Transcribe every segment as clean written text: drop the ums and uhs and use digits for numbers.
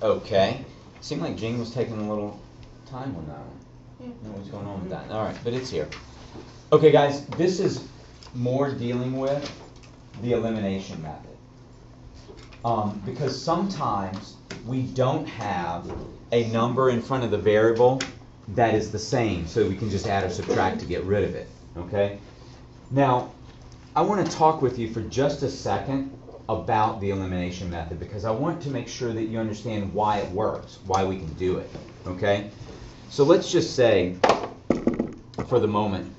Okay. Seemed like Gene was taking a little time on that one. I don't know what's going on with that. All right, but it's here. Okay, guys, this is more dealing with the elimination method. Because sometimes we don't have a number in front of the variable that is the same, so we can just add or subtract to get rid of it. Okay? Now, I want to talk with you for just a second about the elimination method because I want to make sure that you understand why it works, why we can do it. Okay? So let's just say, for the moment,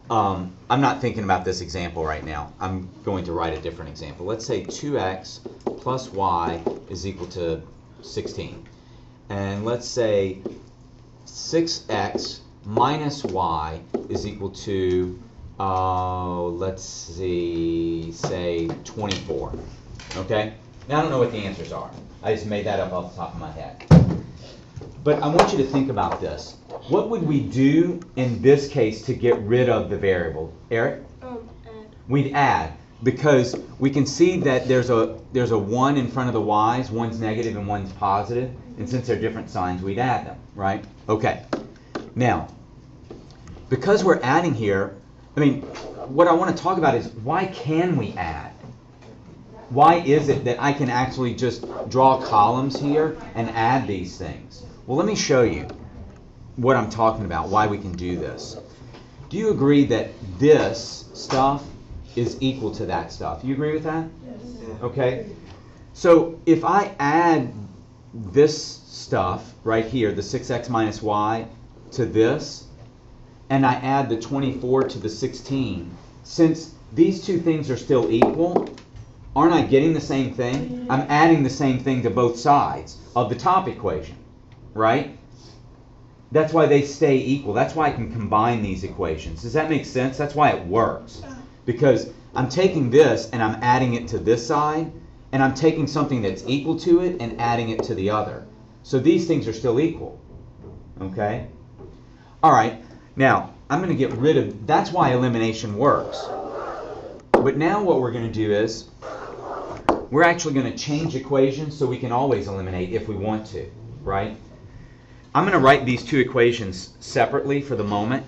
I'm not thinking about this example right now. I'm going to write a different example. Let's say 2x plus y is equal to 16. And let's say 6x minus y is equal to, let's see, say 24. Okay? Now I don't know what the answers are. I just made that up off the top of my head. But I want you to think about this. What would we do in this case to get rid of the variable? Eric? Add. We'd add, because we can see that there's a 1 in front of the y's. One's negative and one's positive. And since they're different signs, we'd add them, right? Okay. Now, because we're adding here, I mean, what I want to talk about is why can we add? Why is it that I can actually just draw columns here and add these things? Well, let me show you what I'm talking about, why we can do this. Do you agree that this stuff is equal to that stuff? You agree with that? Yes. Okay. So if I add this stuff right here, the 6x minus y, to this, and I add the 24 to the 16, since these two things are still equal, aren't I getting the same thing? I'm adding the same thing to both sides of the top equation, right? That's why they stay equal. That's why I can combine these equations. Does that make sense? That's why it works. Because I'm taking this and I'm adding it to this side, and I'm taking something that's equal to it and adding it to the other. So these things are still equal. Okay? All right. Now, I'm going to get rid of, that's why elimination works. But now what we're going to do is, we're actually going to change equations so we can always eliminate if we want to, right? I'm going to write these two equations separately for the moment.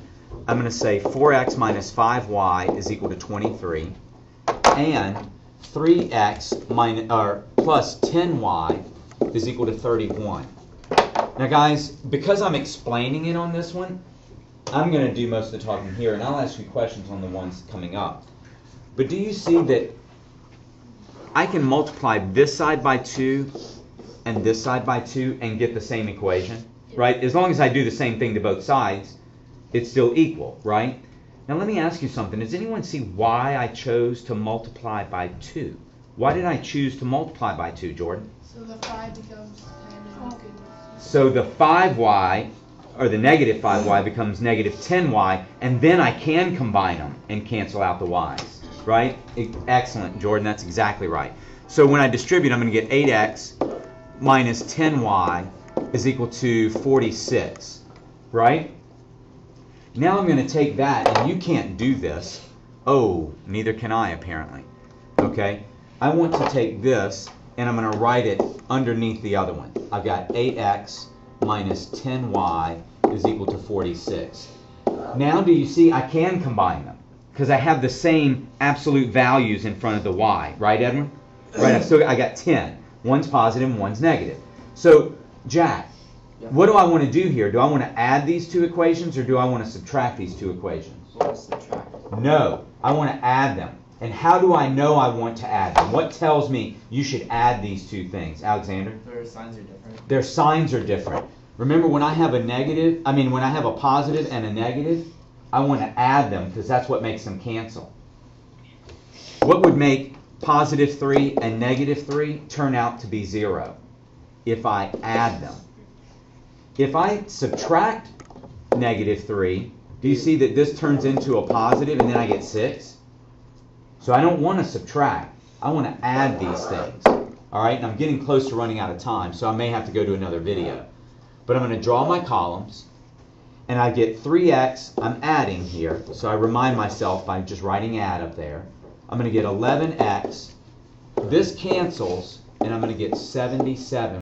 I'm going to say 4x minus 5y is equal to 23, and 3x minus, plus 10y is equal to 31. Now guys, because I'm explaining it on this one, I'm going to do most of the talking here, and I'll ask you questions on the ones coming up. But do you see that I can multiply this side by 2 and this side by 2 and get the same equation, right? As long as I do the same thing to both sides, it's still equal, right? Now let me ask you something. Does anyone see why I chose to multiply by 2? Why did I choose to multiply by 2, Jordan? So the 5 becomes 10 and you can... So the 5y, or the negative 5y, becomes negative 10y, and then I can combine them and cancel out the y's, right? Excellent, Jordan. That's exactly right. So when I distribute, I'm going to get 8x minus 10y is equal to 46, right? Now I'm going to take that, and you can't do this. Oh, neither can I, apparently. Okay? I want to take this, and I'm going to write it underneath the other one. I've got 8x minus 10y is equal to 46. Now do you see I can combine them? Because I have the same absolute values in front of the y. Right, Edwin? Right, I got 10. One's positive and one's negative. So, Jack, what do I want to do here? Do I want to add these two equations or do I want to subtract these two equations? Subtract. No, I want to add them. And how do I know I want to add them? What tells me you should add these two things? Alexander? Their signs are different. Their signs are different. Remember, when I have a negative, when I have a positive and a negative, I want to add them because that's what makes them cancel. What would make positive 3 and negative 3 turn out to be 0? If I add them. If I subtract negative 3, do you see that this turns into a positive and then I get 6? So I don't want to subtract. I want to add these things. All right, and I'm getting close to running out of time, so I may have to go to another video. But I'm going to draw my columns, and I get 3x. I'm adding here, so I remind myself by just writing add up there. I'm going to get 11x. This cancels, and I'm going to get 77.